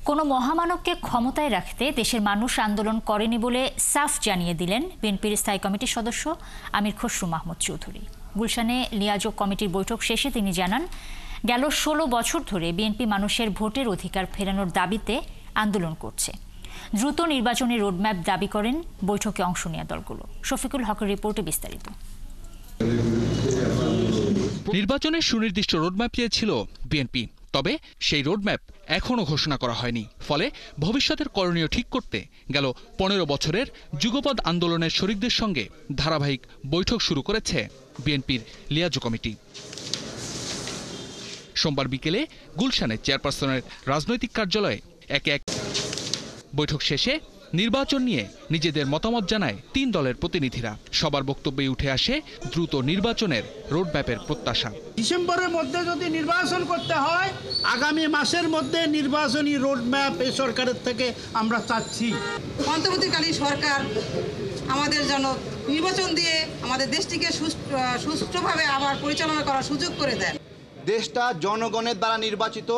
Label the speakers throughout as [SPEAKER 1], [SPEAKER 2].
[SPEAKER 1] কোনো মহামানবকে ক্ষমতায় রাখতে দেশের মানুষ আন্দোলন করেনি বলে সাফ জানিয়ে দিলেন বিএনপির স্থায়ী কমিটির সদস্য আমির খসরু মাহমুদ চৌধুরী। গুলশানে লিয়াজোগ কমিটির বৈঠক শেষে তিনি জানান, গেল ১৬ বছর ধরে বিএনপি মানুষের ভোটের অধিকার ফেরানোর দাবিতে আন্দোলন করছে। দ্রুত নির্বাচনী রোডম্যাপ দাবি করেন বৈঠকে অংশ নেওয়া দলগুলো। শফিকুল হকের রিপোর্টে বিস্তারিত।
[SPEAKER 2] নির্বাচনের সুনির্দিষ্ট রোডম্যাপ চেয়েছিল বিএনপি, তবে সেই রোডম্যাপ এখনও ঘোষণা করা হয়নি। ফলে ভবিষ্যতের করণীয় ঠিক করতে গেল ১৫ বছরের যুগপৎ আন্দোলনের শরিকদের সঙ্গে ধারাবাহিক বৈঠক শুরু করেছে বিএনপির লিয়াজোগ কমিটি। সোমবার বিকেলে গুলশানে চেয়ারপারসনের রাজনৈতিক কার্যালয়ে এক বৈঠক শেষে নির্বাচন নিয়ে নিজেদের মতামত জানায় ৩ দলের প্রতিনিধিরা। সবার বক্তব্যে উঠে আসে দ্রুত নির্বাচনের রোডম্যাপের প্রত্যাশা।
[SPEAKER 3] ডিসেম্বরের মধ্যে যদি নির্বাচন করতে হয়, আগামী মাসের মধ্যে নির্বাচনী রোডম্যাপ এই সরকারের থেকে আমরা চাচ্ছি।
[SPEAKER 4] অন্তর্বর্তীকালীন সরকার আমাদের জন্য নির্বাচন দিয়ে আমাদের দেশটিকে সুষ্ঠুভাবে আবার পরিচালনা করার সুযোগ করে দেন।
[SPEAKER 5] দেশটা জনগণের দ্বারা নির্বাচিত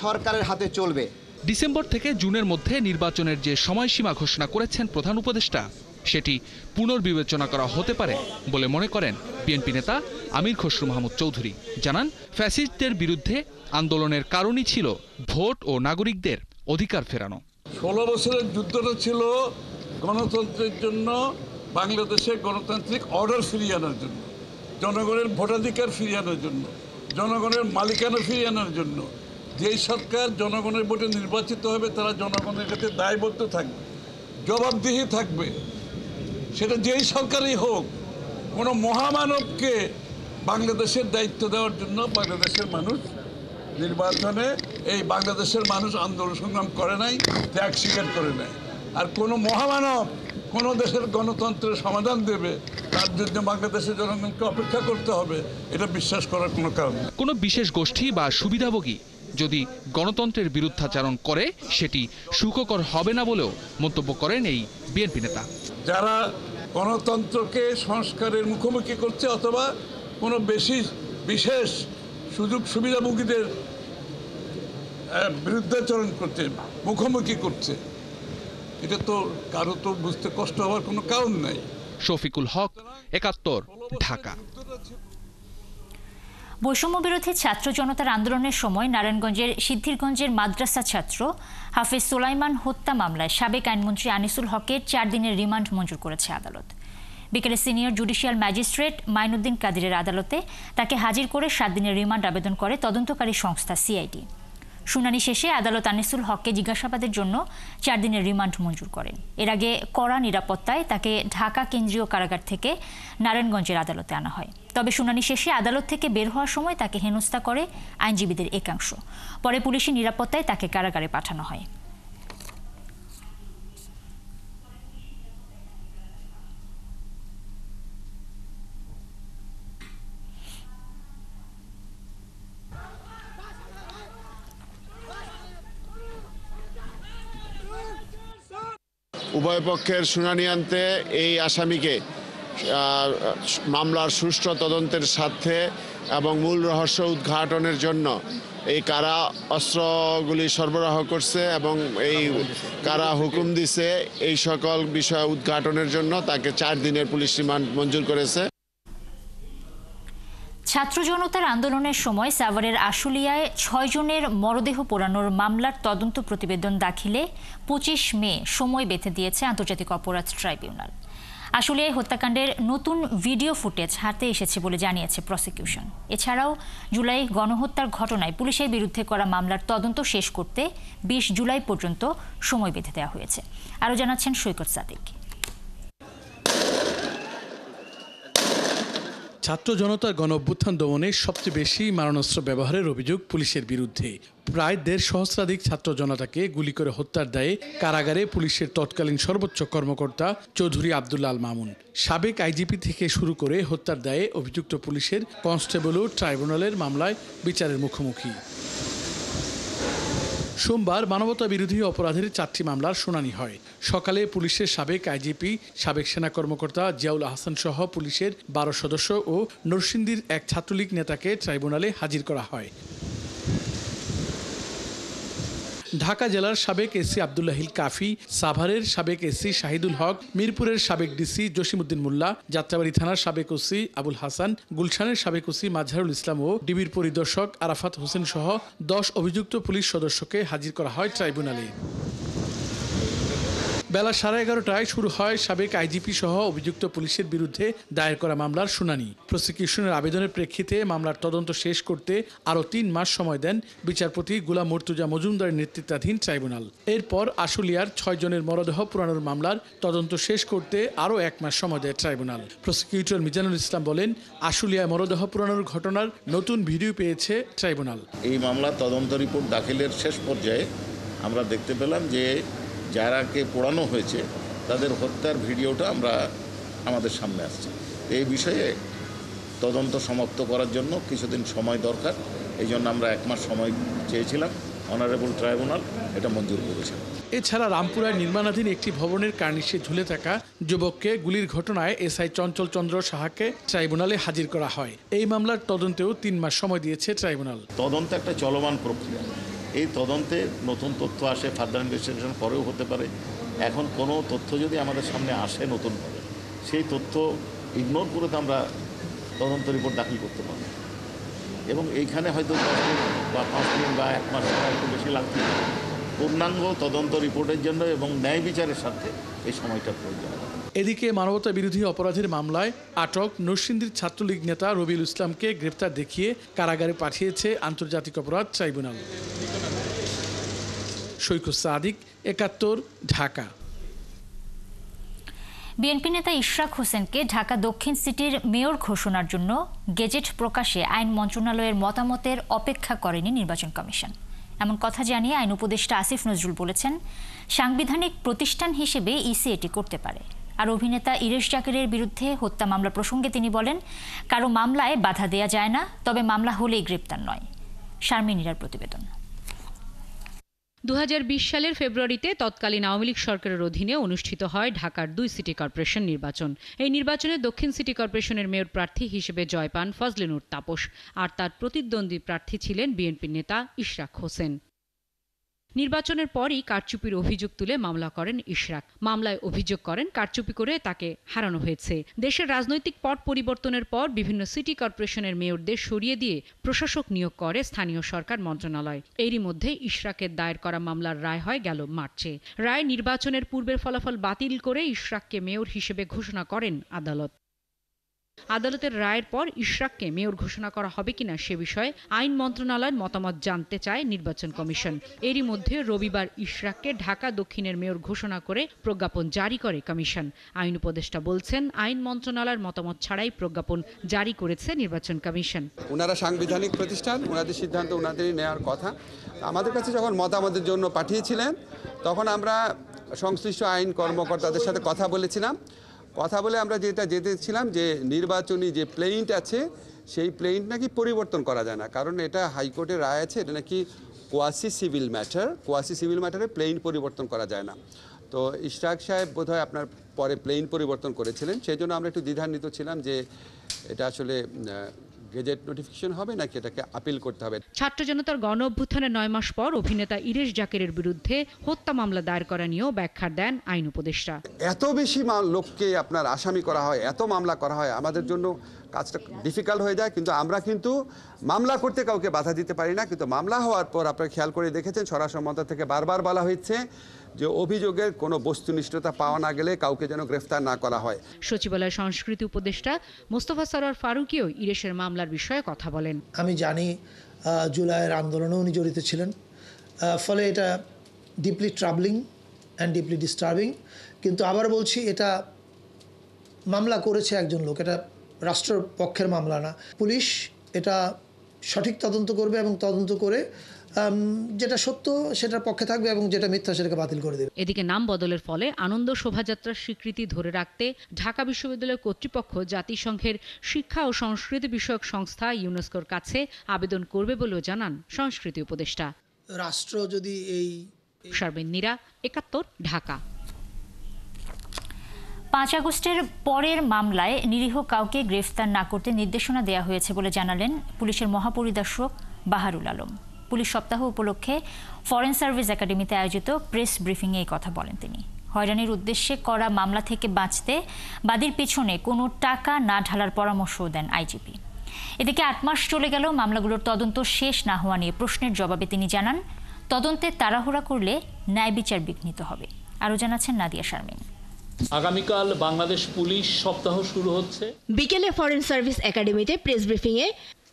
[SPEAKER 5] সরকারের হাতে চলবে।
[SPEAKER 2] ডিসেম্বর থেকে জুনের মধ্যে নির্বাচনের যে সময়সীমা ঘোষণা করেছেন প্রধান উপদেষ্টা, সেটি পুনর্বিবেচনা করা হতে পারে বলে মনে করেন বিএনপি নেতা আমির খসরু মাহমুদ চৌধুরী। জানান, ফ্যাসিস্টদের বিরুদ্ধে আন্দোলনের কারণই ছিল ভোট ও নাগরিকদের অধিকার ফেরানো।
[SPEAKER 6] ১৬ বছরের যুদ্ধটা ছিল গণতন্ত্রের জন্য, বাংলাদেশের গণতান্ত্রিক অর্ডার ফিরিয়ে আনার জন্য, জনগণের ভোটাধিকার ফিরিয়ে আনার জন্য, জনগণের মালিকানা ফিরিয়ে আনার জন্য। যেই সরকার জনগণের ভোটে নির্বাচিত হবে তারা জনগণের কাছে দায়বদ্ধ থাকবে, জবাবদিহি থাকবে। সেটা যেই সরকারই হোক, কোনো মহামানবকে বাংলাদেশের দায়িত্ব দেওয়ার জন্য বাংলাদেশের মানুষ নির্বাচনে বাংলাদেশের মানুষ আন্দোলন সংগ্রাম করে নাই, ত্যাগ স্বীকার করে নাই। আর কোনো মহামানব কোনো দেশের গণতন্ত্রের সমাধান দেবে, তার জন্য বাংলাদেশের জনগণকে অপেক্ষা করতে হবে, এটা বিশ্বাস করার কোনো কারণ নেই।
[SPEAKER 2] কোনো বিশেষ গোষ্ঠী বা সুবিধাভোগী যদি গণতন্ত্রের বিরুদ্ধাচরণ করে, সেটি সুখকর হবে না বলেও মন্তব্য করেন এই বিএনপি নেতা।
[SPEAKER 6] যারা গণতন্ত্রকে সংস্কারের মুখোমুখি করছে অথবা কোনো বিশেষ সুযোগ সুবিধাভোগীদের বিরুদ্ধাচরণ করছে, মুখোমুখি করছে, এটা তো কারো তো বুঝতে কষ্ট হওয়ার কোনো কারণ নাই।
[SPEAKER 2] শফিকুল হক, ৭১, ঢাকা।
[SPEAKER 1] বৈষম্য বিরোধী ছাত্র জনতার আন্দোলনের সময় নারায়ণগঞ্জের সিদ্ধিরগঞ্জের মাদ্রাসা ছাত্র হাফেজ সোলাইমান হত্যা মামলায় সাবেক আইনমন্ত্রী আনিসুল হকের 4 দিনের রিমান্ড মঞ্জুর করেছে আদালত। বিকেলে সিনিয়র জুডিশিয়াল ম্যাজিস্ট্রেট মাইনুদ্দিন কাদিরের আদালতে তাকে হাজির করে 7 দিনের রিমান্ড আবেদন করে তদন্তকারী সংস্থা সিআইডি। শুনানি শেষে আদালত আনিসুল হককে জিজ্ঞাসাবাদের জন্য 4 দিনের রিমান্ড মঞ্জুর করেন। এর আগে কড়া নিরাপত্তায় তাকে ঢাকা কেন্দ্রীয় কারাগার থেকে নারায়ণগঞ্জের আদালতে আনা হয়। তবে শুনানি শেষে আদালত থেকে বের হওয়ার সময় তাকে হেনস্থা করে আইনজীবীদের একাংশ। পরে পুলিশি নিরাপত্তায় তাকে কারাগারে পাঠানো হয়।
[SPEAKER 7] উভয় পক্ষের শুনানি আনতে এই আসামিকে মামলার সুষ্ঠু তদন্তের স্বার্থে এবং মূল রহস্য উদ্ঘাটনের জন্য এই কারা অস্ত্রগুলি সরবরাহ করছে এবং এই কারা হুকুম দিছে এই সকল বিষয় উদ্ঘাটনের জন্য তাকে 4 দিনের পুলিশ রিমান্ড মঞ্জুর করেছে।
[SPEAKER 1] ছাত্র জনতার আন্দোলনের সময় সাভারের আশুলিয়ায় 6 জনের মরদেহ পোড়ানোর মামলার তদন্ত প্রতিবেদন দাখিলে 25 মে সময় বেঁধে দিয়েছে আন্তর্জাতিক অপরাধ ট্রাইব্যুনাল। আশুলিয়ায় হত্যাকাণ্ডের নতুন ভিডিও ফুটেজ হাতে এসেছে বলে জানিয়েছে প্রসিকিউশন। এছাড়াও জুলাই গণহত্যার ঘটনায় পুলিশের বিরুদ্ধে করা মামলার তদন্ত শেষ করতে 20 জুলাই পর্যন্ত সময় বেঁধে দেওয়া হয়েছে। আরও জানাচ্ছেন সৈকত সাদিক।
[SPEAKER 8] ছাত্র জনতার গণ অভ্যুত্থান দমনে সবচেয়ে বেশি মারণাস্ত্র ব্যবহারের অভিযোগ পুলিশের বিরুদ্ধে। প্রায় 1.5 সহস্রাধিক ছাত্র জনতাকে গুলি করে হত্যার দায়ে কারাগারে পুলিশের তৎকালীন সর্বোচ্চ কর্মকর্তা চৌধুরী আব্দুল আল মামুন। সাবেক আইজিপি থেকে শুরু করে হত্যার দায়ে অভিযুক্ত পুলিশের কনস্টেবলও ট্রাইব্যুনালের মামলায় বিচারের মুখোমুখি। সোমবার মানবতা বিরোধী অপরাধের 4টি মামলার শুনানি হয়। সকালে পুলিশের সাবেক আইজিপি, সাবেক সেনা কর্মকর্তা জিয়াউল আহসান সহ পুলিশের 12 সদস্য ও নরসিংদীর এক ছাত্রলীগ নেতাকে ট্রাইব্যুনালে হাজির করা হয়। ঢাকা জেলার সাবেক এসি আব্দুল্লাহ হিল কাফি, সাভারের সাবেক এসি শাহিদুল হক, মিরপুরের সাবেক ডিসি জসিমউদ্দিন মোল্লা, যাত্রাবাড়ী থানার সাবেক ওসি আবুল হাসান, গুলশানের সাবেক ওসি মাজহারুল ইসলাম ও ডিবির পরিদর্শক আরাফাত হোসেন সহ 10 অভিযুক্ত পুলিশ সদস্যকে হাজির করা হয় ট্রাইব্যুনালে। বেলা 11:30টায় শুরু হয় সাবেক আইজিপি সহ অভিযুক্ত পুলিশের বিরুদ্ধে দায়ের করা মামলার শুনানি। প্রসিকিউশনের আবেদনের প্রেক্ষিতে মামলার তদন্ত শেষ করতে আরও 3 মাস সময় দেন বিচারপতি গোলাম মুর্তুজা মজুমদারের নেতৃত্বাধীন ট্রাইব্যুনাল। এরপর আশুলিয়ার 6 জনের মরদেহ পোড়ানোর মামলার তদন্ত শেষ করতে আরও 1 মাস সময় দেয় ট্রাইব্যুনাল। প্রসিকিউটর মিজানুল ইসলাম বলেন, আশুলিয়ায় মরদেহ পোড়ানোর ঘটনার নতুন ভিডিও পেয়েছে ট্রাইব্যুনাল।
[SPEAKER 9] এই মামলার তদন্ত রিপোর্ট দাখিলের শেষ পর্যায়ে আমরা দেখতে পেলাম যে যারাকে পোড়ানো হয়েছে তাদের হত্যার ভিডিওটা আমাদের সামনে আসছে। এই বিষয়ে তদন্ত সমাপ্ত করার জন্য কিছুদিন সময় দরকার, এই জন্য আমরা 1 মাস সময় চেয়েছিলাম। অনারেবল ট্রাইব্যুনাল এটা মঞ্জুর করেছে।
[SPEAKER 8] এছাড়া রামপুরায় নির্মাণাধীন একটি ভবনের কার্নিশে ঝুলে থাকা যুবককে গুলির ঘটনায় এসআই চঞ্চল চন্দ্র সাহাকে ট্রাইব্যুনালে হাজির করা হয়। এই মামলার তদন্তেও 3 মাস সময় দিয়েছে ট্রাইব্যুনাল।
[SPEAKER 9] তদন্ত একটা চলমান প্রক্রিয়া, এই তদন্তে নতুন তথ্য আসে, ফার্দার ইনভেস্টিগেশন পরেও হতে পারে। এখন কোনো তথ্য যদি আমাদের সামনে আসে নতুনভাবে, সেই তথ্য ইগনোর করে তো আমরা তদন্ত রিপোর্ট দাখিল করতে পারি, এবং এইখানে হয়তো 10 দিন বা 5 দিন বা 1 মাস সময় একটু বেশি লাগতে পারে। পূর্ণাঙ্গ তদন্ত রিপোর্টের জন্য এবং ন্যায় বিচারের সাথে এই সময়টা প্রয়োজন।
[SPEAKER 8] এদিকে মানবতা বিরোধী অপরাধের মামলায় আটক নরসিংদীর ছাত্রলীগ নেতা রবিউল ইসলামকে গ্রেপ্তার দেখিয়ে কারাগারে পাঠিয়েছে আন্তর্জাতিক অপরাধ ট্রাইব্যুনাল। সৈকত সাদিক, 71, ঢাকা।
[SPEAKER 1] বিএনপি নেতা ইশরাক হোসেনকে ঢাকা দক্ষিণ সিটির মেয়র ঘোষণার জন্য গেজেট প্রকাশে আইন মন্ত্রণালয়ের মতামতের অপেক্ষা করেনি নির্বাচন কমিশন। এমন কথা জানিয়ে আইন উপদেষ্টা আসিফ নজরুল বলেছেন, সাংবিধানিক প্রতিষ্ঠান হিসেবে ইসি এটি করতে পারে। আর অভিনেতা ইরেশ জাকেরের বিরুদ্ধে হত্যা মামলা প্রসঙ্গে তিনি বলেন, কারো মামলায় বাধা দেয়া যায় না, তবে মামলা হলেই গ্রেপ্তার নয়। শারমিনীরার প্রতিবেদন।
[SPEAKER 10] 2020 সালের ফেব্রুয়ারিতে তৎকালীন আওয়ামী লীগ সরকারের অধীনে অনুষ্ঠিত হয় ঢাকার 2 সিটি কর্পোরেশন নির্বাচন। এই নির্বাচনে দক্ষিণ সিটি কর্পোরেশনের মেয়র প্রার্থী হিসেবে জয় পান ফজলে নূর তাপস, আর তার প্রতিদ্বন্দ্বী প্রার্থী ছিলেন বিএনপি নেতা ইশরাক হোসেন। নির্বাচনের পরই কারচুপির অভিযোগ তুলে মামলা করেন ইশরাক। মামলায় অভিযোগ করেন কারচুপি করে তাকে হারানো হয়েছে। দেশের রাজনৈতিক পট পরিবর্তনের পর বিভিন্ন সিটি কর্পোরেশনের মেয়রদের সরিয়ে দিয়ে প্রশাসক নিয়োগ করে স্থানীয় সরকার মন্ত্রণালয়। এরই মধ্যে ইশরাকের দায়ের করা মামলার রায় হয় গেল মার্চে। রায় নির্বাচনের পূর্বের ফলাফল বাতিল করে ইশরাককে মেয়র হিসেবে ঘোষণা করেন আদালত। আদালতের রায়ের পর ইশরাককে মেয়র ঘোষণা করা হবে কিনা সে বিষয়ে আইন মন্ত্রণালয়ের মতামত জানতে চায় নির্বাচন কমিশন। এরই মধ্যে রবিবার ইশরাককে ঢাকা দক্ষিণের মেয়র ঘোষণা করে প্রজ্ঞাপন জারি করে কমিশন। আইন উপদেষ্টা বলছেন, আইন মন্ত্রণালয়ের মতামত ছাড়াই প্রজ্ঞাপন জারি করেছে নির্বাচন কমিশন।
[SPEAKER 11] ওনারা সাংবিধানিক প্রতিষ্ঠান, ওনাদের সিদ্ধান্ত ওনাদেরই নেওয়ার কথা। আমাদের কাছে যখন মতামতের জন্য পাঠিয়েছিলেন, তখন আমরা সংশ্লিষ্ট আইন কর্মকর্তাদের সাথে কথা বলেছিলাম। কথা বলে আমরা যেটা যেতেছিলাম যে নির্বাচনী যে প্লেইন্ট আছে সেই প্লেইন্ট নাকি পরিবর্তন করা যায় না, কারণ এটা হাইকোর্টের রায় আছে, এটা নাকি কোয়াসি সিভিল ম্যাটারে প্লেইন্ট পরিবর্তন করা যায় না। তো ইশরাক সাহেব বোধহয় আপনার পরে প্লেইন্ট পরিবর্তন করেছিলেন, সেই জন্য আমরা একটু দ্বিধান্বিত ছিলাম যে এটা আসলে গেজেট নোটিফিকেশন হবে নাকি এটাকে আপিল করতে হবে।
[SPEAKER 10] ছাত্র জনতার গণ অভ্যুত্থানের 9 মাস পর অভিনেতা ইরেশ জাকেরের বিরুদ্ধে হত্যা মামলা দায়ের করা নিয়েও ব্যাখ্যা দেন আইন উপদেষ্টা।
[SPEAKER 11] এত বেশি লোককে আপনার আসামি করা হয়, এত মামলা করা হয়, আমাদের জন্য কাজটা ডিফিকাল্ট হয়ে যায়। কিন্তু আমরা কিন্তু মামলা করতে কাউকে বাধা দিতে পারি না। কিন্তু মামলা হওয়ার পর আপনারা খেয়াল করে দেখেছেন, স্বরাষ্ট্র মন্ত্রণালয় থেকে বারবার বলা হয়েছে যে অভিযোগের কোনো বস্তুনিষ্ঠতা পাওয়া না গেলে কাউকে যেন গ্রেফতার না করা হয়।
[SPEAKER 10] সচিবালয় সংস্কৃতি উপদেষ্টা মোস্তফা সরোয়ার ফারুকীও ইরেশের মামলার বিষয়ে কথা বলেন।
[SPEAKER 12] আমি জানি জুলাইয়ের আন্দোলনে উনি জড়িত ছিলেন, ফলে এটা ডিপলি ট্রাবলিং অ্যান্ড ডিপলি ডিস্টার্বিং। কিন্তু আবার বলছি, এটা মামলা করেছে একজন লোক, এটা রাষ্ট্রের পক্ষের মামলা না। পুলিশ এটা সঠিক তদন্ত করবে এবং তদন্ত করে যেটা সত্য সেটার পক্ষে থাকবে এবং যেটা মিথ্যা সেটাকে বাতিল করে দেবে।
[SPEAKER 10] এদিকে নাম বদলের ফলে আনন্দ শোভাযাত্রার স্বীকৃতি ধরে রাখতে ঢাকা বিশ্ববিদ্যালয় কর্তৃপক্ষ জাতিসংঘের শিক্ষা ও সংস্কৃতি বিষয়ক সংস্থা ইউনেস্কোর কাছে আবেদন করবে বলেও জানান সংস্কৃতি উপদেষ্টা।
[SPEAKER 12] রাষ্ট্র যদি এই
[SPEAKER 10] শারমিনীরা, 71, ঢাকা।
[SPEAKER 1] 5 আগস্টের পরের মামলায় নিরীহ কাউকে গ্রেফতার না করতে নির্দেশনা দেওয়া হয়েছে বলে জানালেন পুলিশের মহাপরিদর্শক বাহারুল আলম। পুলিশ সপ্তাহ উপলক্ষে ফরেন সার্ভিস একাডেমিতে আয়োজিত প্রেস ব্রিফিংয়ে এই কথা বলেন তিনি। হয়রানির উদ্দেশ্যে করা মামলা থেকে বাঁচতে বাদীর পেছনে কোনো টাকা না ঢালার পরামর্শও দেন আইজিপি। এদিকে ৮ মাস চলে গেলেও মামলাগুলোর তদন্ত শেষ না হওয়া নিয়ে প্রশ্নের জবাবে তিনি জানান, তদন্তে তাড়াহুড়া করলে ন্যায় বিচার বিঘ্নিত হবে। আরও জানাচ্ছেন নাদিয়া শারমিন।
[SPEAKER 13] আগামীকাল বাংলাদেশ পুলিশ সপ্তাহ শুরু হচ্ছে।
[SPEAKER 14] বিকেলে ফরেন সার্ভিস একাডেমিতে প্রেস ব্রিফিংয়ে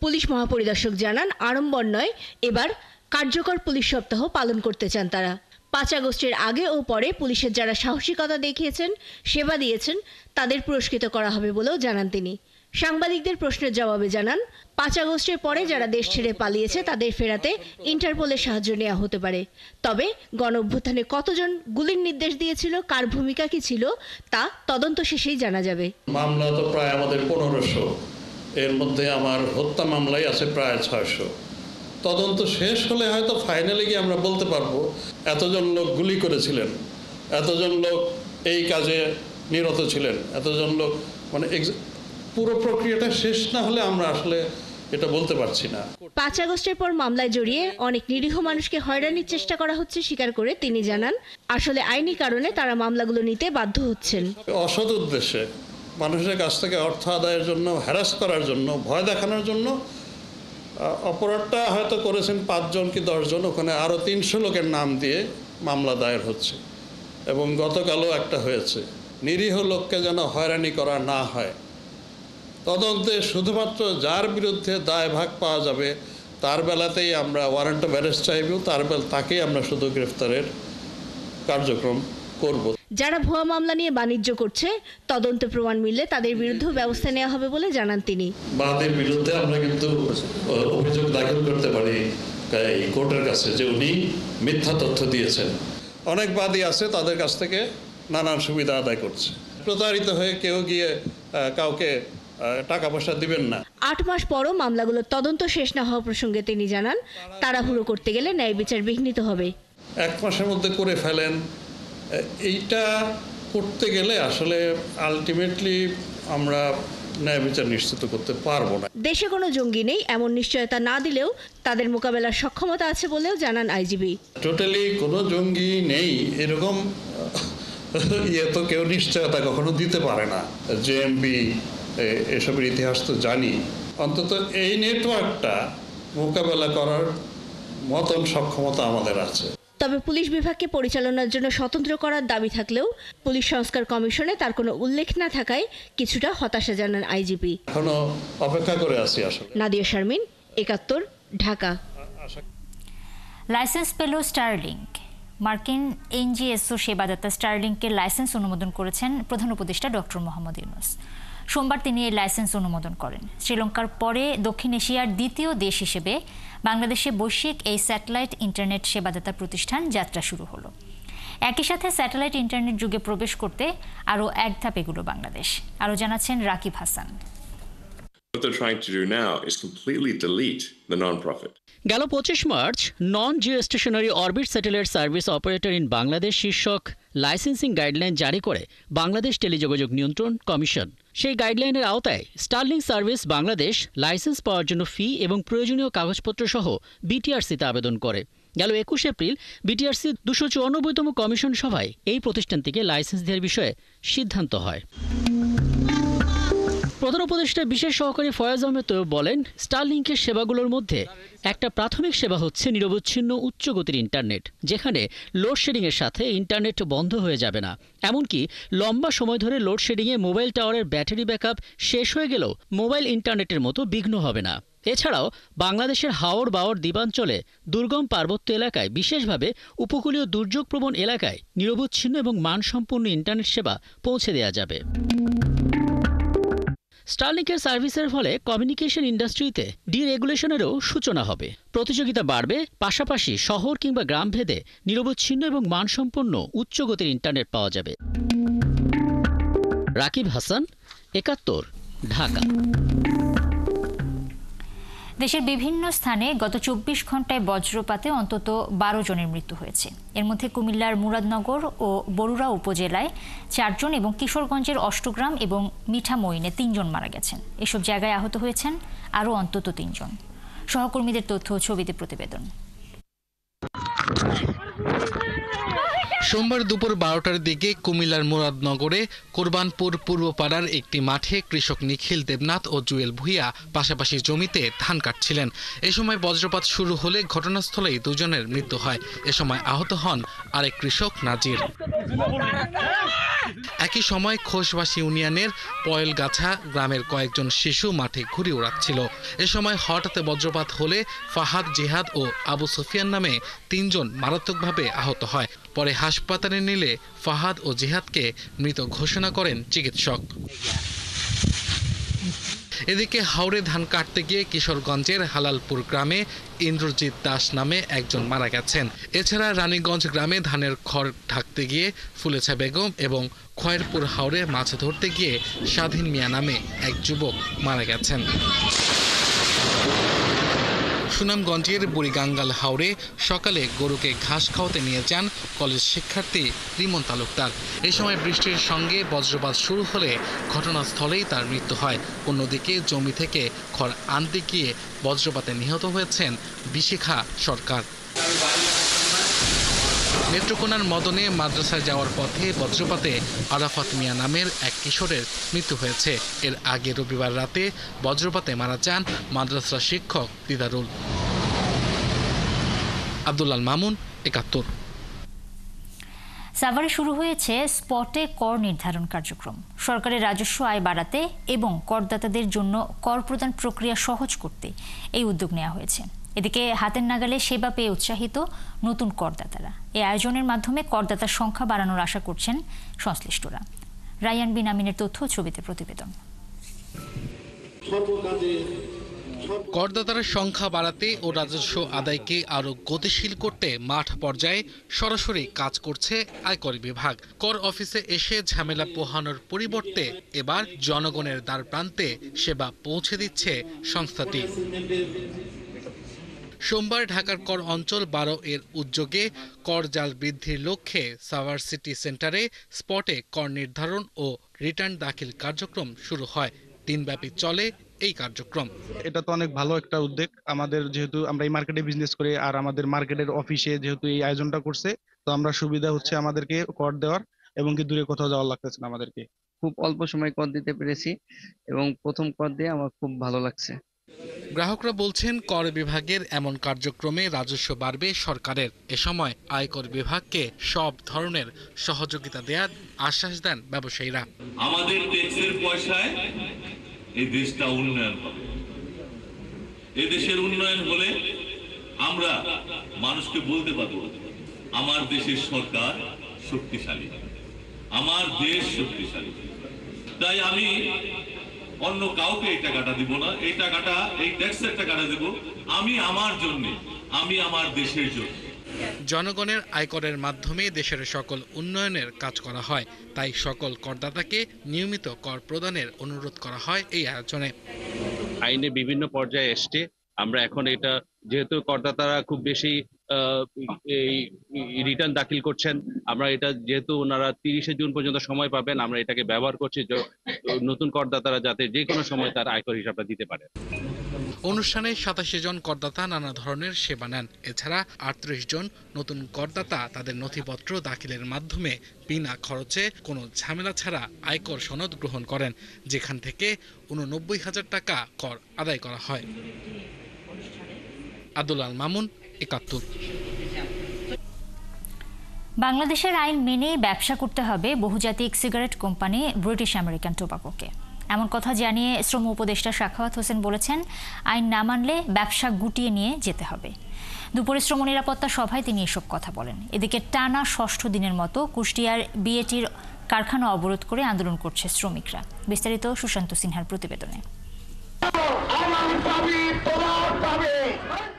[SPEAKER 14] পুলিশ মহাপরিদর্শক জানান, আড়ম্বর নয়, এবার কার্যকর পুলিশ সপ্তাহ পালন করতে চান তারা। ৫ আগস্টের আগে ও পরে পুলিশের যারা সাহসিকতা দেখিয়েছেন, সেবা দিয়েছেন, তাদের পুরস্কৃত করা হবে বলেও জানান তিনি। সাংবাদিকদের প্রশ্নের জবাবে জানান, ৫ আগস্টের পরে যারা দেশ ছেড়ে পালিয়েছে তাদের ফেরাতে ইন্টারপোলের সাহায্য নেওয়া হতে পারে। তবে গণ অভ্যুত্থানে কতজন গুলির নির্দেশ দিয়েছিল, কার ভূমিকা কি ছিল, তা তদন্ত শেষেই জানা যাবে।
[SPEAKER 15] মামলা তো প্রায় আমাদের ১৫০০, এর মধ্যে আমার হত্যা মামলাই আছে প্রায় ৬০০। তদন্ত শেষ হলে হয়তো ফাইনালি গিয়ে আমরা বলতে পারবো এতজন লোক গুলি করেছিলেন, এতজন লোক এই কাজে নিরত ছিলেন, এতজন লোক, মানে পুরো প্রক্রিয়াটা শেষ না হলে আমরা আসলে এটা বলতে পারছি না।
[SPEAKER 14] ৫ আগস্টের পর মামলায় জড়িয়ে অনেক নিরীহ মানুষকে হয়রানির চেষ্টা করা হচ্ছে স্বীকার করে তিনি জানান, আসলে আইনি কারণে তারা মামলাগুলো নিতে বাধ্য হচ্ছেন।
[SPEAKER 15] অসৎ উদ্দেশ্যে মানুষের কাছ থেকে অর্থ আদায়ের জন্য, হ্যারাস করার জন্য, ভয় দেখানোর জন্য অপরাধটা হয়তো করেছেন ৫ জন কি ১০ জন, ওখানে আরও ৩০০ লোকের নাম দিয়ে মামলা দায়ের হচ্ছে। এবং গতকালও একটা হয়েছে। নিরীহ লোককে যেন হয়রানি করা না হয়, তদন্তে শুধুমাত্র যার বিরুদ্ধে দায় ভাগ পাওয়া যাবে তার বেলাতেই আমরা ওয়ারেন্ট অফ অ্যারেস্ট চাইব, তাকেই আমরা শুধু গ্রেফতারের কার্যক্রম করব।
[SPEAKER 14] যারা ভুয়া মামলা নিয়ে বাণিজ্য করছে, তদন্তে প্রমাণ মিললে তাদের বিরুদ্ধে ব্যবস্থা নেওয়া হবে বলে জানান তিনি।
[SPEAKER 15] বাদীর বিরুদ্ধে আমরা কিন্তু অভিযোগ দাখিল করতে পারি এই কোর্টের কাছে যে উনি মিথ্যা তথ্য দিয়েছেন। অনেক বাদী আছে তাদের কাছ থেকে নানান সুবিধা আদায় করছে। প্রতারিত হয়ে কেউ গিয়ে কাউকে টাকা পয়সা দিবেন না।
[SPEAKER 14] ৮ মাস পরও মামলাগুলোর তদন্ত শেষ না হওয়া প্রসঙ্গে তিনি জানান, তাড়াহুড়ো করতে গেলে ন্যায় বিচার বিঘ্নিত হবে।
[SPEAKER 15] ১ মাসের মধ্যে করে ফেলেন, এইটা করতে গেলে আসলে আলটিমেটলি আমরা ন্যায় বিচার নিশ্চিত করতে পারবো না।
[SPEAKER 14] দেশে কোনো জঙ্গি নেই এমন নিশ্চয়তা না দিলেও তাদের মোকাবেলার সক্ষমতা আছে বলেও জানান আইজিবি।
[SPEAKER 15] টোটালি কোনো জঙ্গি নেই এরকম তো কেউ নিশ্চয়তা কখনো দিতে পারে না। জেএমবি এসবের ইতিহাস তো জানি, অন্তত এই নেটওয়ার্কটা মোকাবেলা করার মতন সক্ষমতা আমাদের আছে।
[SPEAKER 14] তবে পুলিশ বিভাগকে পরিচালনার জন্য স্বতন্ত্র করার দাবি থাকলেও পুলিশ সংস্কার কমিশনে তার কোনো উল্লেখ না থাকায় কিছুটা হতাশা জানান আইজিপি।
[SPEAKER 15] এখনো অপেক্ষা করে আছি আসলে।
[SPEAKER 14] নাদিয়া শারমিন, ৭১, ঢাকা।
[SPEAKER 1] লাইসেন্স পেল স্টারলিংক। মার্কিন এনজিএসও সেবাদাতা স্টারলিংকের লাইসেন্স অনুমোদন করেছেন প্রধান উপদেষ্টা ডক্টর মোহাম্মদ ইউনূস। সোমবার তিনি এই লাইসেন্স অনুমোদন করেন। শ্রীলঙ্কার পরে দক্ষিণ এশিয়ার দ্বিতীয় দেশ হিসেবে বাংলাদেশে বৈশ্বিক এই স্যাটেলাইট ইন্টারনেট সেবাদাতা প্রতিষ্ঠান যাত্রা শুরু হলো। একই সাথে স্যাটেলাইট ইন্টারনেট যুগে প্রবেশ করতে আরও এক ধাপ এগুলো বাংলাদেশ। আরও জানাচ্ছেন Rakib Hasan.
[SPEAKER 16] What they're trying to do now is completely delete the non-profit.
[SPEAKER 17] গেল ২৫ March non geostationary orbit satellite service operator in Bangladesh শীর্ষক লাইসেন্সিং গাইডলাইন জারি করে বাংলাদেশ টেলিযোগাযোগ নিয়ন্ত্রণ কমিশন। সেই গাইডলাইনের আওতায় স্টারলিংক সার্ভিস বাংলাদেশ লাইসেন্স পাওয়ার জন্য ফি এবং প্রয়োজনীয় কাগজপত্র সহ বিটিআরসিতে আবেদন করে। গেল ২১ এপ্রিল বিটিআরসি ২৯৪তম কমিশন সভায় এই প্রতিষ্ঠানটিকে লাইসেন্স দেওয়ার বিষয়ে সিদ্ধান্ত হয়। প্রধান উপদেষ্টা বিশেষ সহকারী ফয়েজ আহমেদ তৈয়ব বলেন, স্টারলিংকের সেবাগুলোর মধ্যে একটা প্রাথমিক সেবা হচ্ছে নিরবচ্ছিন্ন উচ্চ গতির ইন্টারনেট, যেখানে লোডশেডিংয়ের সাথে ইন্টারনেট বন্ধ হয়ে যাবে না। এমনকি লম্বা সময় ধরে লোডশেডিংয়ে মোবাইল টাওয়ারের ব্যাটারি ব্যাকআপ শেষ হয়ে গেলেও মোবাইল ইন্টারনেটের মতো বিঘ্ন হবে না। এছাড়াও বাংলাদেশের হাওড় বাওড় দ্বীপাঞ্চলে দুর্গম পার্বত্য এলাকায়, বিশেষভাবে উপকূলীয় দুর্যোগপ্রবণ এলাকায় নিরবচ্ছিন্ন এবং মানসম্পন্ন ইন্টারনেট সেবা পৌঁছে দেওয়া যাবে। স্টারলিংকের সার্ভিসের ফলে কমিউনিকেশন ইন্ডাস্ট্রিতে ডিরেগুলেশনেরও সূচনা হবে। প্রতিযোগিতা বাড়বে, পাশাপাশি শহর কিংবা গ্রাম ভেদে নিরবচ্ছিন্ন এবং মানসম্পন্ন উচ্চ গতির ইন্টারনেট পাওয়া যাবে। রাকিব হাসান, ৭১, ঢাকা।
[SPEAKER 1] দেশের বিভিন্ন স্থানে গত ২৪ ঘন্টায় বজ্রপাতে অন্তত ১২ জনের মৃত্যু হয়েছে। এর মধ্যে কুমিল্লার মুরাদনগর ও বরুড়া উপজেলায় ৪ জন এবং কিশোরগঞ্জের অষ্টগ্রাম এবং মিঠামইনে ৩ জন মারা গেছেন। এসব জায়গায় আহত হয়েছেন আরও অন্তত ৩ জন। সহকর্মীদের তথ্য ও ছবিতে প্রতিবেদন।
[SPEAKER 2] সোমবার দুপুর 12টার দিকে কুমিল্লার মুরাদনগরে কোরবানপুর পূর্বপাড়ার একটি মাঠে কৃষক নিখিল দেবনাথ ও জুয়েল ভুইয়া পাশাপাশি জমিতে ধান কাটছিলেন। এ সময় বজ্রপাত শুরু হলে ঘটনাস্থলেই দুজনের মৃত্যু হয়। এ সময় আহত হন আরেক কৃষক নাজির। একই সময় খোসবাসী ইউনিয়নের পয়েলগাছা গ্রামের কয়েকজন শিশু মাঠে ঘুরে ওড়াচ্ছিল। এ সময় হঠাৎ বজ্রপাত হলে ফাহাদ, জিহাদ ও আবু সুফিয়ান নামে 3 জন মারাত্মকভাবে আহত হয়। পরে হাসপাতালে নিলে ফাহাদ ও জিহাদকে মৃত ঘোষণা করেন চিকিৎসক। এদিকে হাওরে ধান কাটতে গিয়ে কিশোরগঞ্জের হালালপুর গ্রামে ইন্দ্রজিৎ দাস নামে একজন মারা গেছেন। এছাড়া রানীগঞ্জ গ্রামে ধানের খড় ঢাকতে গিয়ে ফুলেছা বেগম এবং খয়েরপুর হাওরে মাছ ধরতে গিয়ে স্বাধীন মিয়া নামে এক যুবক মারা গেছেন। সুনামগঞ্জের বুড়িগাঙ্গাল হাওরে সকালে গরুকে ঘাস খাওয়াতে নিয়ে যান কলেজ শিক্ষার্থী রিমন তালুকদার। এই সময় বৃষ্টির সঙ্গে বজ্রপাত শুরু হলে ঘটনাস্থলেই তার মৃত্যু হয়। অন্যদিকে জমি থেকে খড় আনতে গিয়ে বজ্রপাতে নিহত হয়েছেন বিশিখা সরকার। নেত্রকোনার মদনে মাদ্রাসায় যাওয়ার পথে বজ্রপাতে আরাফাত মিয়া নামের এক কিশোরের মৃত্যু হয়েছে। এর আগে রবিবার রাতে বজ্রপাতে মারা যান মাদ্রাসার শিক্ষক দিদারুল। আব্দুল্লাল মামুন, ৭১।
[SPEAKER 1] সাভারে শুরু হয়েছে স্পটে কর নির্ধারণ কার্যক্রম। সরকারের রাজস্ব আয় বাড়াতে এবং করদাতাদের জন্য কর প্রদান প্রক্রিয়া সহজ করতে এই উদ্যোগ নেওয়া হয়েছে। এদিকে হাতের নাগালে সেবা পেয়ে উৎসাহিত নতুন করদাতারা। এই আয়োজনের মাধ্যমে করদাতার সংখ্যা বাড়ানোর আশা করছেন সংশ্লিষ্টরা। রায়ান বিন আমিনের তথ্য, ছবিতে প্রতিবেদন।
[SPEAKER 2] করদাতার সংখ্যা বাড়াতে ও রাজস্ব আদায়কে আরও গতিশীল করতে মাঠ পর্যায়ে সরাসরি কাজ করছে আয়কর বিভাগ। কর অফিসে এসে ঝামেলা পোহানোর পরিবর্তে এবার জনগণের দ্বার প্রান্তে সেবা পৌঁছে দিচ্ছে সংস্থাটি। সোমবার ঢাকার কর অঞ্চল 12 এর উদ্যোগে কর জাল বৃদ্ধির লক্ষ্যে সাভার সিটি সেন্টারে স্পটে কর নির্ধারণ ও রিটার্ন দাখিল কার্যক্রম শুরু হয়। দিনব্যাপী চলে এই কার্যক্রম।
[SPEAKER 18] এটা তো অনেক ভালো একটা উদ্যোগ আমাদের, যেহেতু আমরা এই মার্কেটে বিজনেস করি আর আমাদের মার্কেটের অফিসে যেহেতু এই আয়োজনটা করছে, তো আমরা সুবিধা হচ্ছে আমাদেরকে কর দেওয়ার, এবং কি দূরে কোথাও যাওয়ার লাগতেছে না আমাদেরকে।
[SPEAKER 19] খুব অল্প সময় কর দিতে পেরেছি এবং প্রথম কর দিয়ে আমার খুব ভালো লাগছে।
[SPEAKER 2] গ্রাহকরা বলছেন কর বিভাগের এমন কার্যক্রমে রাজস্ব বাড়বে সরকারের। এ সময় আয়কর বিভাগকে সব ধরনের সহযোগিতা দেওয়ার আশ্বাস দেন ব্যবসায়ীরা।
[SPEAKER 20] আমাদের ট্যাক্সের পয়সায় এই দেশটা উন্নয়ন হবে। এই দেশের উন্নয়ন হলে আমরা মানুষকে বলতে পারবো আমার দেশের সরকার শক্তিশালী, আমার দেশ শক্তিশালী। তাই আমি অন্য কাউকে এই টাকাটা দিব না, এই টাকাটা, এই ট্যাক্সের টাকাটা দেব আমি আমার জন্য, আমি আমার দেশের জন্য।
[SPEAKER 2] জনগণের আয়করের মাধ্যমে দেশের সকল উন্নয়নের কাজ করা হয়, তাই সকল করদাতাকে নিয়মিত কর প্রদানের অনুরোধ করা হয় এই আয়োজনে।
[SPEAKER 21] আইনে বিভিন্ন পর্যায়ে এসছে, আমরা এখন এটা যেহেতু করদাতারা খুব বেশি এই রিটার্ন দাখিল করছেন, আমরা এটা যেহেতু ওনারা 30শে জুন পর্যন্ত সময় পাবেন, আমরা এটাকে ব্যবহার করছি নতুন করদাতারা যাতে যে কোনো সময় তার আয়কর হিসাবটা দিতে পারে।
[SPEAKER 2] অনুষ্ঠানে 87 জন করদাতা নানা ধরনের সেবা নেন। এছাড়া 38 জন নতুন করদাতা তাদের নথিপত্র দাখিলের মাধ্যমে বিনা খরচে কোনো ঝামেলা ছাড়া আয়কর সনদ গ্রহণ করেন, যেখান থেকে 89,000 টাকা কর আদায় করা হয়। আব্দুল্লাল মামুন, ৭১।
[SPEAKER 1] বাংলাদেশের আইন মেনেই ব্যবসা করতে হবে বহুজাতিক সিগারেট কোম্পানি ব্রিটিশ আমেরিকান টোবাকোকে। এমন কথা জানিয়ে শ্রম উপদেষ্টা সাখাওয়াত হোসেন বলেছেন, আইন না মানলে ব্যবসা গুটিয়ে নিয়ে যেতে হবে। দুপুরে শ্রম নিরাপত্তা সভায় তিনি এসব কথা বলেন। এদিকে টানা ৬ষ্ঠ দিনের মতো কুষ্টিয়ার বিএটির কারখানা অবরোধ করে আন্দোলন করছে শ্রমিকরা। বিস্তারিত সুশান্ত সিনহার প্রতিবেদনে।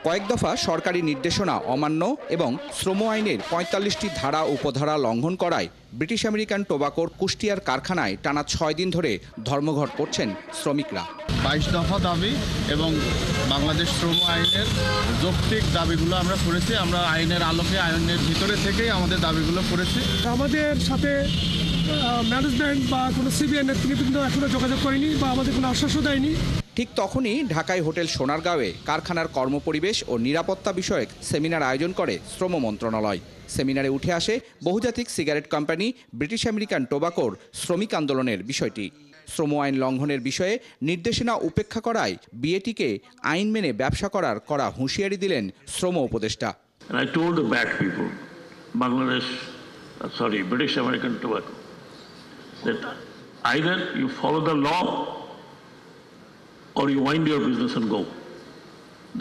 [SPEAKER 22] কয়েক দফা সরকারি নির্দেশনা অমান্য এবং শ্রম আইনের ৪৫টি ধারা উপধারা লঙ্ঘন করায় ব্রিটিশ আমেরিকান টোবাকোর কুষ্টিয়ার কারখানায় টানা ৬ দিন ধরে ধর্মঘট করছেন শ্রমিকরা।
[SPEAKER 23] ২২ দফা দাবি এবং বাংলাদেশ শ্রম আইনের যৌক্তিক দাবিগুলো আমরা করেছি। আমরা আইনের আলোকে, আইনের ভিতরে থেকেই আমাদের দাবিগুলো করেছি।
[SPEAKER 24] আমাদের সাথে ম্যানেজমেন্ট বা কোনো সিবিআই নেতৃবৃন্দ এখনো যোগাযোগ করেনি বা আমাদের কোনো আশ্বাসও দেয়নি।
[SPEAKER 22] ঠিক তখনই ঢাকায় হোটেল সোনারগাঁওয়ে কারখানার কর্মপরিবেশ ও নিরাপত্তা বিষয়ক সেমিনার আয়োজন করে শ্রম মন্ত্রণালয়। সেমিনারে উঠে আসে বহুজাতিক সিগারেট কোম্পানি ব্রিটিশ আমেরিকান টোবাকোর শ্রমিক আন্দোলনের বিষয়টি। শ্রম আইন লঙ্ঘনের বিষয়ে নির্দেশনা উপেক্ষা করায় বিএটিকে আইন মেনে ব্যবসা করার কড়া হুঁশিয়ারি দিলেন শ্রম উপদেষ্টা।
[SPEAKER 3] British American Tobacco, that either you follow the law or you wind your business and go.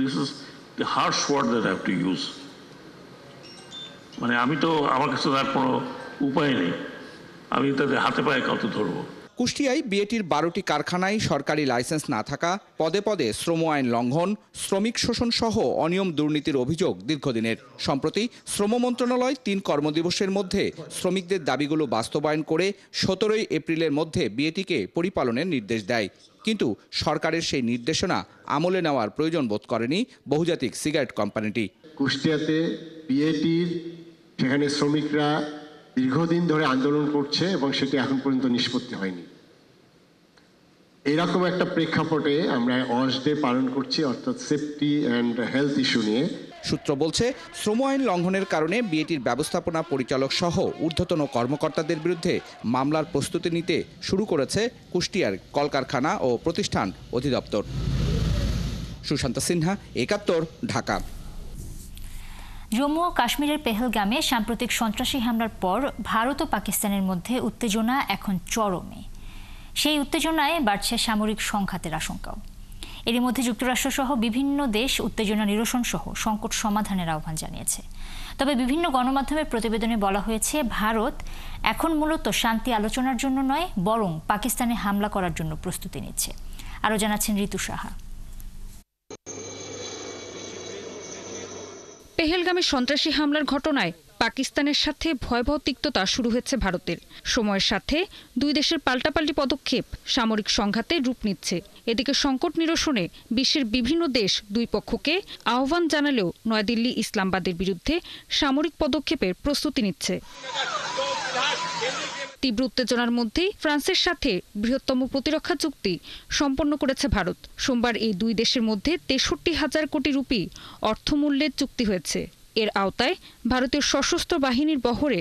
[SPEAKER 3] This is the harsh word that I have to use. মানে আমি তো আমার কাছে তার কোনো উপায় নেই, আমি তাদের হাতে পায়ে কাউকে ধরবো।
[SPEAKER 22] কুষ্টিয়ায় বিএটির 12টি কারখানায় সরকারি লাইসেন্স না থাকা, পদে পদে শ্রম আইন লঙ্ঘন, শ্রমিক শোষণ সহ অনিয়ম দুর্নীতির অভিযোগ দীর্ঘদিনের। সম্প্রতি শ্রম মন্ত্রণালয় 3 কর্মদিবসের মধ্যে শ্রমিকদের দাবিগুলো বাস্তবায়ন করে 17 এপ্রিলের মধ্যে বিএটিকে পরিপালনের নির্দেশ দেয়। কিন্তু সরকারের সেই নির্দেশনা আমলে নেওয়ার প্রয়োজন বোধ করেনি বহুজাতিক সিগারেট কোম্পানিটি।
[SPEAKER 4] কুষ্টিয়াতে বিএটির সেখানে শ্রমিকরা দীর্ঘদিন ধরে আন্দোলন করছে এবং সেটি এখন পর্যন্ত নিষ্পত্তি হয়নি। এরকম একটা প্রেক্ষাপটে আমরা ওয়াশ ডে পালন করছি, অর্থাৎ সেফটি অ্যান্ড হেলথ ইস্যু নিয়ে।
[SPEAKER 22] সূত্র বলছে, শ্রম আইন লঙ্ঘনের কারণে বিএটির ব্যবস্থাপনা পরিচালক সহ ঊর্ধ্বতন কর্মকর্তাদের বিরুদ্ধে মামলার প্রস্তুতি নিতে শুরু করেছে কুষ্টিয়ার কলকারখানা ও প্রতিষ্ঠান অধিদপ্তর। সুশান্ত সিনহা, একাত্তর, ঢাকা।
[SPEAKER 1] জম্মু ও কাশ্মীরের পেহেলগামে সাম্প্রতিক সন্ত্রাসী হামলার পর ভারত ও পাকিস্তানের মধ্যে উত্তেজনা এখন চরমে। সেই উত্তেজনায় বাড়ছে সামরিক সংঘাতের আশঙ্কাও। এরই মধ্যে যুক্তরাষ্ট্রসহ বিভিন্ন দেশ উত্তেজনা নিরসন সহ সংকট সমাধানের আহ্বান জানিয়েছে। তবে বিভিন্ন গণমাধ্যমের প্রতিবেদনে বলা হয়েছে, ভারত এখন মূলত শান্তি আলোচনার জন্য নয়, বরং পাকিস্তানে হামলা করার জন্য প্রস্তুতি নিচ্ছে। আরও জানাচ্ছেন ঋতু সাহা।
[SPEAKER 5] পেহেলগামে সন্ত্রাসী হামলার ঘটনায় পাকিস্তানের সাথে ভয়াবহ তিক্ততা শুরু হয়েছে ভারতের। সময়ের সাথে দুই দেশের পাল্টাপাল্টি পদক্ষেপ সামরিক সংঘাতে রূপ নিচ্ছে। এদিকে সংকট নিরসনে বিশ্বের বিভিন্ন দেশ দুই পক্ষকে আহ্বান জানালেও নয়াদিল্লি ইসলামাবাদের বিরুদ্ধে সামরিক পদক্ষেপের প্রস্তুতি নিচ্ছে। তীব্র উত্তেজনার মধ্যেই ফ্রান্সের সাথে বৃহত্তম প্রতিরক্ষা চুক্তি সম্পন্ন করেছে ভারত। সোমবার এই দুই দেশের মধ্যে 63,000 কোটি রুপি অর্থমূল্যের চুক্তি হয়েছে। এর আওতায় ভারতীয় সশস্ত্র বাহিনীর বহরে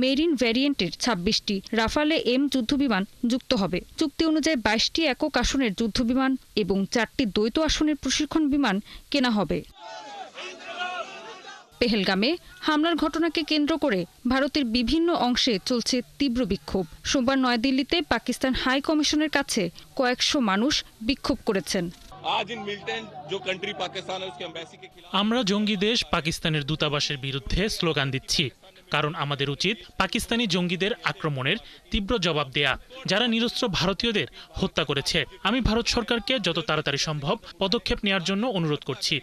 [SPEAKER 5] মেরিন ভ্যারিয়েন্টের 26টি রাফালে এম যুদ্ধবিমান যুক্ত হবে। চুক্তি অনুযায়ী 22টি একক আসনের যুদ্ধবিমান এবং 4টি দ্বৈত আসনের প্রশিক্ষণ বিমান কেনা হবে। পেহেলগামে হামলার ঘটনাকে কেন্দ্র করে ভারতের বিভিন্ন অংশে চলছে তীব্র বিক্ষোভ। সোমবার নয়াদিল্লিতে পাকিস্তান হাই কমিশনের কাছে কয়েকশো মানুষ বিক্ষোভ করেছেন।
[SPEAKER 24] আমরা জঙ্গি দেশ পাকিস্তানের দূতাবাসের বিরুদ্ধে স্লোগান দিচ্ছি, কারণ আমাদের উচিত পাকিস্তানি জঙ্গিদের আক্রমণের তীব্র জবাব দেয়া, যারা নিরস্ত্র ভারতীয়দের হত্যা করেছে। আমি ভারত সরকারকে যত তাড়াতাড়ি সম্ভব পদক্ষেপ নেওয়ার জন্য অনুরোধ করছি।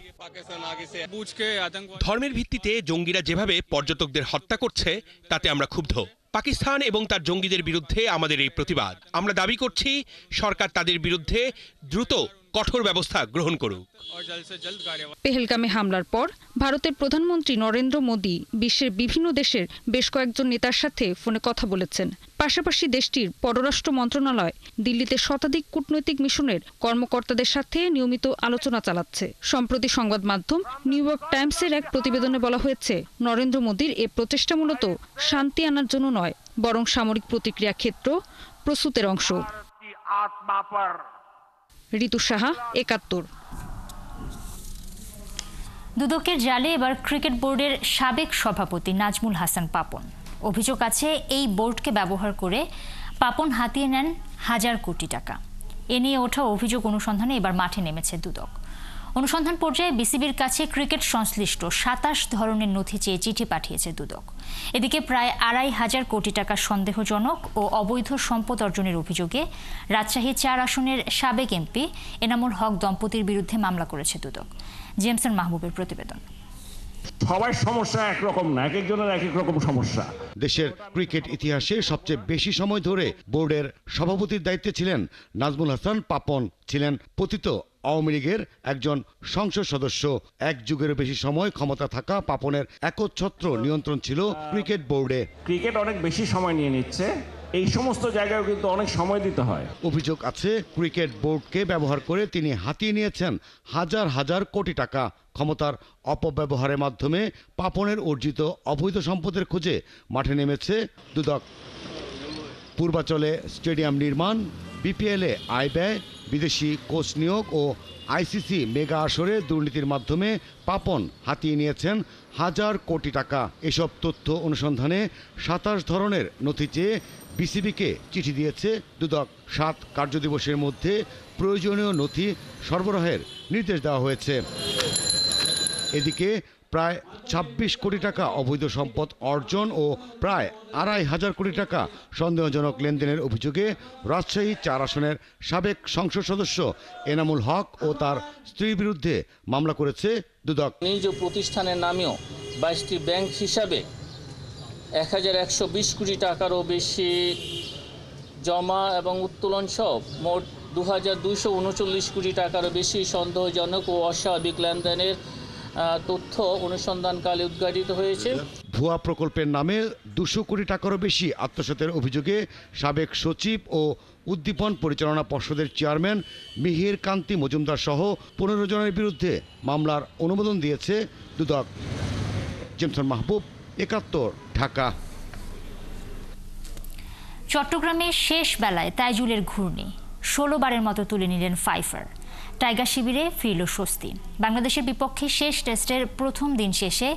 [SPEAKER 25] ধর্মের ভিত্তিতে জঙ্গিরা যেভাবে পর্যটকদের হত্যা করছে তাতে আমরা ক্ষুব্ধ। পাকিস্তান এবং তার জঙ্গিদের বিরুদ্ধে আমাদের এই প্রতিবাদ। আমরা দাবি করছি সরকার তাদের বিরুদ্ধে দ্রুত কঠোর ব্যবস্থা গ্রহণ করুক।
[SPEAKER 5] পেহেলগামে হামলার পর ভারতের প্রধানমন্ত্রী নরেন্দ্র মোদী বিশ্বের বিভিন্ন দেশের বেশ কয়েকজন নেতার সাথে ফোনে কথা বলেছেন। পাশাপাশি দেশটির পররাষ্ট্র মন্ত্রণালয় দিল্লিতে শতাধিক কূটনৈতিক মিশনের কর্মকর্তাদের সাথে নিয়মিত আলোচনা চালাচ্ছে। সম্প্রতি সংবাদ মাধ্যম নিউ ইয়র্ক টাইমসের এক প্রতিবেদনে বলা হয়েছে, নরেন্দ্র মোদীর এ প্রচেষ্টা মূলত শান্তি আনার জন্য নয়, বরং সামরিক প্রতিক্রিয়া ক্ষেত্র প্রস্তুতের অংশ। ঋতু সাহা, একাত্তর।
[SPEAKER 1] দুদকের জালে এবার ক্রিকেট বোর্ডের সাবেক সভাপতি নাজমুল হাসান পাপন। অভিযোগ আছে, এই বোর্ডকে ব্যবহার করে পাপন হাতিয়ে নেন হাজার কোটি টাকা। এ নিয়ে ওঠা অভিযোগ অনুসন্ধানে এবার মাঠে নেমেছে দুদক। অনুসন্ধান পর্যায়ে বিসিবির কাছে ক্রিকেট সংশ্লিষ্ট 27 ধরনের নথি চেয়ে চিঠি পাঠিয়েছে দুদক। এদিকে প্রায় 2,500 কোটি টাকা সন্দেহজনক ও অবৈধ সম্পদ অর্জনের অভিযোগে রাজশাহী 4 আসনের সাবেক এমপি এনামুল হক দম্পতির বিরুদ্ধে মামলা করেছে দুদক। জেমসন মাহবুবের প্রতিবেদন।
[SPEAKER 26] সবার সমস্যা একরকম না, এক একজনের এক এক রকম সমস্যা।
[SPEAKER 27] দেশের ক্রিকেট ইতিহাসে সবচেয়ে বেশি সময় ধরে বোর্ডের সভাপতির দায়িত্বে ছিলেন নাজমুল হাসান পাপন। ছিলেন পতিত আওয়ামী লীগের একজন সংসদ সদস্য। এক যুগের বেশি সময় ক্ষমতা থাকা পাপনের একচ্ছত্র নিয়ন্ত্রণ ছিল ক্রিকেট বোর্ডে।
[SPEAKER 26] ক্রিকেট অনেক বেশি সময় নিয়ে নিচ্ছে, এই সমস্ত জায়গায় কিন্তু অনেক সময় দিতে হয়।
[SPEAKER 27] অভিযোগ আছে ক্রিকেট বোর্ডকে ব্যবহার করে তিনি হাতিয়ে নিয়েছেন হাজার হাজার কোটি টাকা। ক্ষমতার অপব্যবহারের মাধ্যমে পাপনের অর্জিত অবৈধ সম্পদের খোঁজে মাঠে নেমেছে দুদক। পূর্বাচলে স্টেডিয়াম নির্মাণ, বিপিএলে আয় ব্যয়, বিদেশি কোচ নিয়োগ ও আইসিসি মেগা আসরে দুর্নীতির মাধ্যমে পাপন হাতিয়ে নিয়েছেন হাজার কোটি টাকা। এসব তথ্য অনুসন্ধানে ২৭ ধরনের নথি চেয়ে বিসিবিকে চিঠি দিয়েছে দুদক। ৭ কার্যদিবসের মধ্যে প্রয়োজনীয় নথি সরবরাহের নির্দেশ দেওয়া হয়েছে। এদিকে প্রায় ২৬ কোটি টাকা অবৈধ সম্পদ অর্জন ও প্রায় ২৫০০ কোটি টাকা সন্দেহজনক লেনদেনের অভিযোগে রাজশাহী ৪ আসনের সাবেক সংসদ সদস্য এনামুল হক ও তার স্ত্রীর বিরুদ্ধে মামলা করেছে দুদক।
[SPEAKER 6] নিজ প্রতিষ্ঠানের নামেও ২২টি ব্যাংক হিসাবে ১১২০ কোটি টাকারও বেশি জমা এবং উত্তোলন সহ মোট ২২৩৯ কোটি টাকারও বেশি সন্দেহজনক ও অস্বাভাবিক লেনদেনের তথ্য অনুসন্ধানকালে উদ্ঘাটিত হয়েছে।
[SPEAKER 27] ভুয়া প্রকল্পের নামে ২০০ কোটি টাকারও বেশি আত্মসাতের অভিযোগে সাবেক সচিব ও উদ্দীপন পরিচালনা পর্ষদের চেয়ারম্যান মিহির কান্তি মজুমদার সহ ১৫ জনের বিরুদ্ধে মামলার অনুমোদন দিয়েছে দুদক। জেমসন মাহবুব, ৭১, ঢাকা।
[SPEAKER 1] চট্টগ্রামে শেষ বেলায় তাইজুলের ঘূর্ণি ১৬ বারের মতো তুলে নিলেন ফাইফার। টাইগার শিবিরে ফিরল স্বস্তি। বাংলাদেশের বিপক্ষে শেষ টেস্টের প্রথম দিন শেষে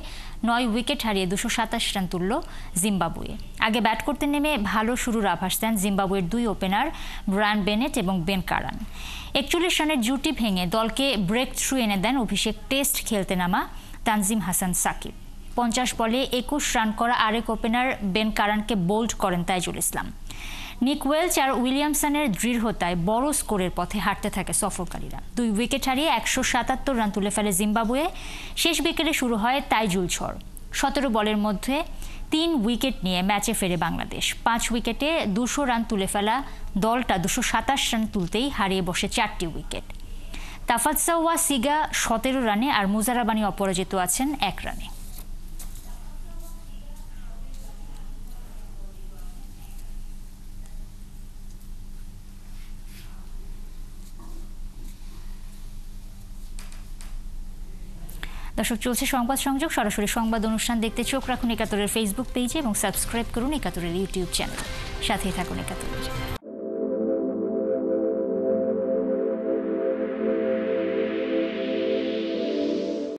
[SPEAKER 1] ৯ উইকেট হারিয়ে ২২৭ রান তুলল জিম্বাবুয়ে। আগে ব্যাট করতে নেমে ভালো শুরুর আভাস দেন জিম্বাবুয়ের ২ ওপেনার ব্রায়ান বেনেট এবং বেন কারান। ৪১ রানের জুটি ভেঙে দলকে ব্রেক থ্রু এনে দেন অভিষেক টেস্ট খেলতে নামা তানজিম হাসান সাকিব। ৫০ বলে ২১ রান করা আরেক ওপেনার বেন কারানকে বোল্ড করেন তাইজুল ইসলাম। নিক ওয়েলচ আর উইলিয়ামসনের দৃঢ়তায় বড় স্কোরের পথে হাঁটতে থাকে সফরকারীরা। ২ উইকেট হারিয়ে ১৭৭ রান তুলে ফেলে জিম্বাবুয়ে। শেষ বিকেলে শুরু হয় তাইজুল ঝড়। ১৭ বলের মধ্যে ৩ উইকেট নিয়ে ম্যাচে ফেরে বাংলাদেশ। ৫ উইকেটে ২০০ রান তুলে ফেলা দলটা ২২৭ রান তুলতেই হারিয়ে বসে ৪টি উইকেট। তাফাতসাওয়া সিগা ১৭ রানে আর মুজারাবানি অপরাজিত আছেন ১ রানে। দর্শক, চলছে সংবাদ সংযোগ। সরাসরি সংবাদ অনুষ্ঠান দেখতে চোখ রাখুন একাত্তরের ফেসবুক পেজে এবং সাবস্ক্রাইব করুন একাত্তরের ইউটিউব চ্যানেল। সাথেই থাকুন একাত্তরের।